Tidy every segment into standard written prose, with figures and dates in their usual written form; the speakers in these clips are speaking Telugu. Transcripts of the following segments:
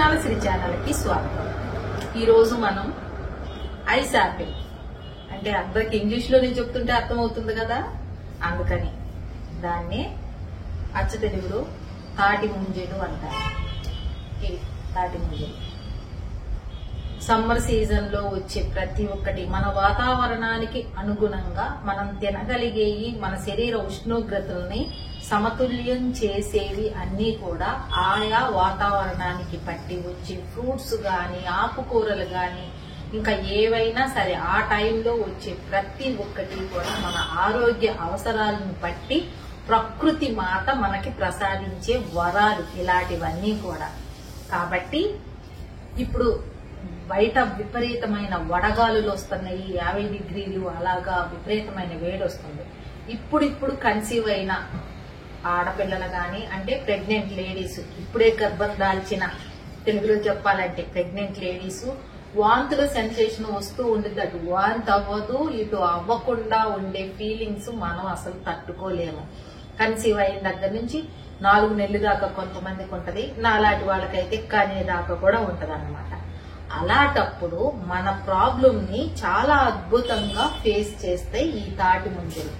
రత్నాల శ్రీ ఛానల్కి స్వాగతం. ఈరోజు మనం ఐస్ యాపిల్ అంటే అందరికి ఇంగ్లీష్లోనే చెప్తుంటే అర్థమవుతుంది కదా, అందుకని దాన్ని అచ్చ తెలుగులో తాటి ముంజలు అంటారు. ఇవి తాటి ముంజలు సమ్మర్ సీజన్ లో వచ్చే ప్రతి ఒక్కటి మన వాతావరణానికి అనుగుణంగా మనం తినగలిగేవి, మన శరీర ఉష్ణోగ్రతల్ని సమతుల్యం చేసేవి అన్నీ కూడా ఆయా వాతావరణానికి పట్టి వచ్చే ఫ్రూట్స్ గాని, ఆకుకూరలు గాని, ఇంకా ఏవైనా సరే ఆ టైంలో వచ్చే ప్రతి ఒక్కటి కూడా మన ఆరోగ్య అవసరాలను బట్టి ప్రకృతి మాత మనకి ప్రసాదించే వరాలు ఇలాంటివన్నీ కూడా. కాబట్టి ఇప్పుడు బయట విపరీతమైన వడగాలులు వస్తున్నాయి, 50 డిగ్రీలు అలాగా విపరీతమైన వేడి వస్తుంది. ఇప్పుడు కన్సీవ్ అయిన ఆడపిల్లలు గాని, అంటే ప్రెగ్నెంట్ లేడీస్, ఇప్పుడే గర్భం దాల్చిన, తెలుగులో చెప్పాలంటే ప్రెగ్నెంట్ లేడీస్ వాంతుల సెన్సేషన్ వస్తూ ఉంటుంది. అటు వాంతి అవ్వదు, ఇటు అవ్వకుండా ఉండే ఫీలింగ్స్ మనం అసలు తట్టుకోలేము. కన్సీవ్ అయిన దగ్గర నుంచి 4 నెలలు దాకా కొంతమందికి ఉంటది, నాలాంటి వాళ్ళకైతే కనేదాకా కూడా ఉంటది అన్నమాట. అలాంటప్పుడు మన ప్రాబ్లం ని చాలా అద్భుతంగా ఫేస్ చేస్తాయి ఈ తాటి ముంజలు.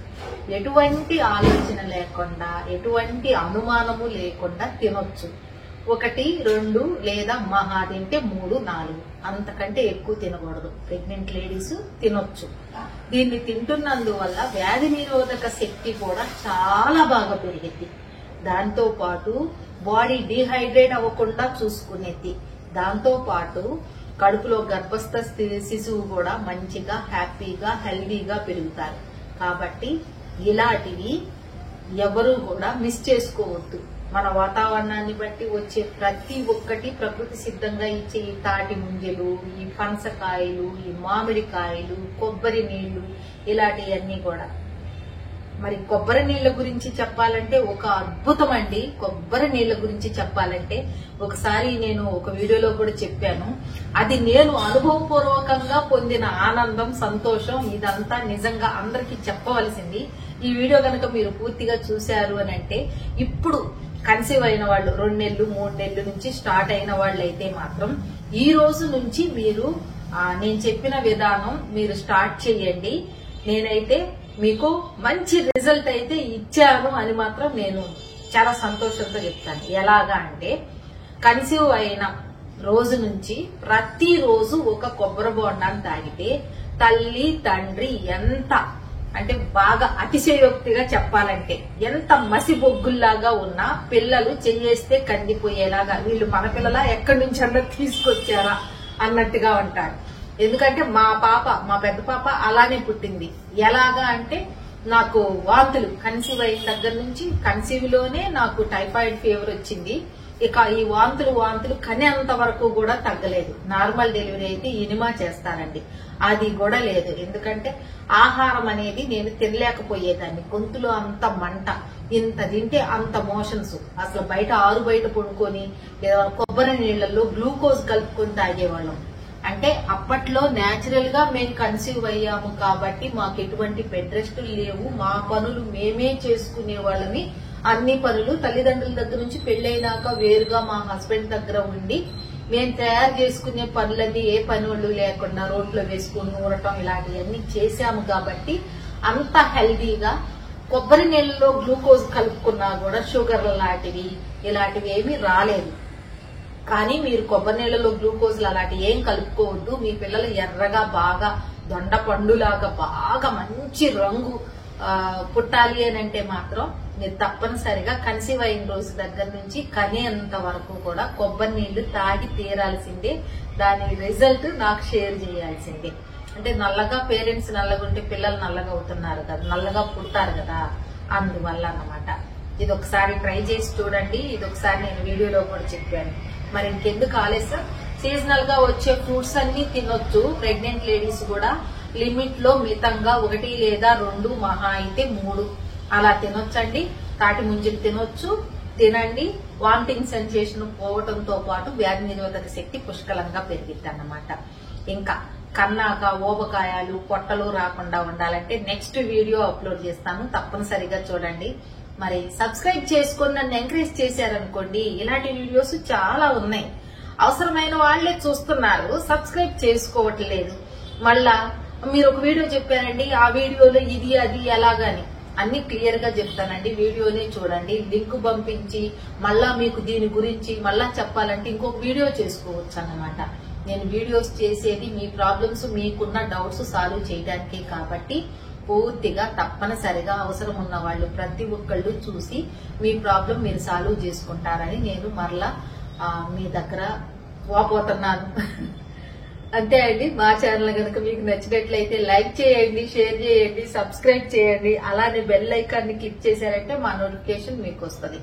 ఎటువంటి ఆలోచన లేకుండా, ఎటువంటి అనుమానము లేకుండా తినొచ్చు. 1, 2 లేదా మహా తింటే 3, 4, అంతకంటే ఎక్కువ తినకూడదు. ప్రెగ్నెంట్ లేడీస్ తినొచ్చు. దీన్ని తింటున్నందువల్ల వ్యాధి నిరోధక శక్తి కూడా చాలా బాగా పెరిగింది. దాంతో పాటు బాడీ డీహైడ్రేట్ అవ్వకుండా చూసుకునేది. దాంతో పాటు కడుపులో గర్భస్థ శిశువు కూడా మంచిగా, హ్యాపీగా, హెల్దీగా పెరుగుతారు. కాబట్టి ఇలాంటివి ఎవరు కూడా మిస్ చేసుకోవద్దు. మన వాతావరణాన్ని బట్టి వచ్చే ప్రతి ఒక్కటి ప్రకృతి సిద్ధంగా ఇచ్చే ఈ తాటి ముంజలు, ఈ పనసకాయలు, ఈ మామిడికాయలు, కొబ్బరి నీళ్లు, ఇలాంటివన్నీ కూడా. మరి కొబ్బరి నీళ్ల గురించి చెప్పాలంటే ఒక అద్భుతం అండి. కొబ్బరి నీళ్ల గురించి చెప్పాలంటే ఒకసారి నేను ఒక వీడియోలో కూడా చెప్పాను. అది నేను అనుభవపూర్వకంగా పొందిన ఆనందం, సంతోషం, ఇదంతా నిజంగా అందరికీ చెప్పవలసింది. ఈ వీడియో కనుక మీరు పూర్తిగా చూశారు అని అంటే, ఇప్పుడు కన్సీవ్ అయిన వాళ్ళు 2 నెలలు 3 నెలల నుంచి స్టార్ట్ అయిన వాళ్ళు అయితే మాత్రం ఈ రోజు నుంచి మీరు నేను చెప్పిన విధానం మీరు స్టార్ట్ చేయండి. నేనైతే మీకు మంచి రిజల్ట్ అయితే ఇచ్చాను అని మాత్రం నేను చాలా సంతోషంతో చెప్తాను. ఎలాగా అంటే, కన్సీవ్ అయిన రోజు నుంచి ప్రతిరోజు ఒక కొబ్బరి బోండాన్ని తాగితే తల్లి తండ్రి ఎంత అంటే బాగా అతిశయోక్తిగా చెప్పాలంటే ఎంత మసి బొగ్గుల్లాగా ఉన్నా పిల్లలు చెయ్యేస్తే కందిపోయేలాగా, వీళ్ళు మన పిల్లలా ఎక్కడి నుంచి అన్నా తీసుకొచ్చారా అన్నట్టుగా ఉంటారు. ఎందుకంటే మా పెద్ద పాప అలానే పుట్టింది. ఎలాగా అంటే, నాకు వాంతులు కన్సీవ్ అయిన దగ్గర నుంచి, కన్సీవ్ లోనే నాకు టైఫాయిడ్ ఫీవర్ వచ్చింది. ఇక ఈ వాంతులు కనేంత వరకు కూడా తగ్గలేదు. నార్మల్ డెలివరీ అయితే ఇనిమా చేస్తారండి, అది కూడా లేదు. ఎందుకంటే ఆహారం అనేది నేను తినలేకపోయేదాన్ని. గొంతులో అంత మంట, ఇంత తింటే అంత మోషన్స్. అసలు ఆరు బయట పడుకొని కొబ్బరి నీళ్లలో గ్లూకోజ్ కలుపుకొని తాగేవాళ్ళం. అంటే అప్పట్లో న్యాచురల్ గా మేము కన్సీవ్ అయ్యాము కాబట్టి మాకు ఎటువంటి బెడ్ రెస్టులు లేవు. మా పనులు మేమే చేసుకునే వాళ్ళని. అన్ని పనులు తల్లిదండ్రుల దగ్గర నుంచి పెళ్లైనాక వేరుగా మా హస్బెండ్ దగ్గర ఉండి మేము తయారు చేసుకునే పనులన్నీ ఏ పనులు లేకుండా రోడ్లో వేసుకుని నూరటం ఇలాంటివన్నీ చేశాము. కాబట్టి అంత హెల్దీగా కొబ్బరి నీళ్ళలో గ్లూకోజ్ కలుపుకున్నా కూడా షుగర్ లాంటివి ఇలాంటివి ఏమీ రాలేదు. కానీ మీరు కొబ్బరి నీళ్లలో గ్లూకోజ్ అలాంటివి ఏం కలుపుకోవద్దు. మీ పిల్లలు ఎర్రగా బాగా దొండ పండులాగా బాగా మంచి రంగు పుట్టాలి అని అంటే మాత్రం మీరు తప్పనిసరిగా కన్సీవ్ అయిన రోజు దగ్గర నుంచి కనేంత వరకు కూడా కొబ్బరి నీళ్లు తాగి తీరాల్సిందే. దాని రిజల్ట్ నాకు షేర్ చేయాల్సిందే. అంటే నల్లగా పేరెంట్స్ నల్లగా ఉంటే పిల్లలు నల్లగా అవుతున్నారు కదా, నల్లగా పుట్టారు కదా, అందువల్ల అన్నమాట. ఇది ఒకసారి ట్రై చేసి చూడండి. ఇది ఒకసారి నేను వీడియోలో కూడా చెప్పాను. మరి ఇంకెందుకు ఆలస్యం, సీజనల్ గా వచ్చే ఫ్రూట్స్ అన్ని తినొచ్చు. ప్రెగ్నెంట్ లేడీస్ కూడా లిమిట్ లో మితంగా 1 లేదా 2 మహా అయితే 3 అలా తినొచ్చండి. తాటి ముంజలు తినొచ్చు, తినండి. వామిటింగ్ సెన్సేషన్ పోవడంతో పాటు వ్యాధి నిరోధక శక్తి పుష్కలంగా పెరిగిద్ది అన్నమాట. ఇంకా కన్నాక ఓబకాయాలు పొట్టలు రాకుండా ఉండాలంటే నెక్స్ట్ వీడియో అప్లోడ్ చేస్తాను, తప్పనిసరిగా చూడండి. మరి సబ్స్క్రైబ్ చేసుకుని నన్ను ఎంకరేజ్ చేశారనుకోండి, ఇలాంటి వీడియోస్ చాలా ఉన్నాయి. అవసరమైన వాళ్లే చూస్తున్నారు, సబ్స్క్రైబ్ చేసుకోవట్లేదు. మళ్ళా మీరు ఒక వీడియో చెప్పారండి, ఆ వీడియోలో ఇది అది ఎలాగని అన్ని క్లియర్ గా చెప్తానండి. వీడియోనే చూడండి. లింక్ పంపించి మళ్ళా మీకు దీని గురించి మళ్ళా చెప్పాలంటే ఇంకొక వీడియో చేసుకోవచ్చు అన్నమాట. నేను వీడియోస్ చేసేది మీ ప్రాబ్లమ్స్, మీకున్న డౌట్స్ సాల్వ్ చేయడానికే. కాబట్టి పూర్తిగా తప్పనిసరిగా అవసరం ఉన్న వాళ్ళు ప్రతి ఒక్కళ్ళు చూసి మీ ప్రాబ్లం మీరు సాల్వ్ చేసుకుంటారని నేను మరలా మీ దగ్గర పోతున్నాను. అంతే అండి. మా ఛానల్ కనుక మీకు నచ్చినట్లయితే లైక్ చేయండి, షేర్ చేయండి, సబ్స్క్రైబ్ చేయండి. అలానే బెల్ ఐకాన్ని క్లిక్ చేశారంటే మా నోటిఫికేషన్ మీకు వస్తుంది.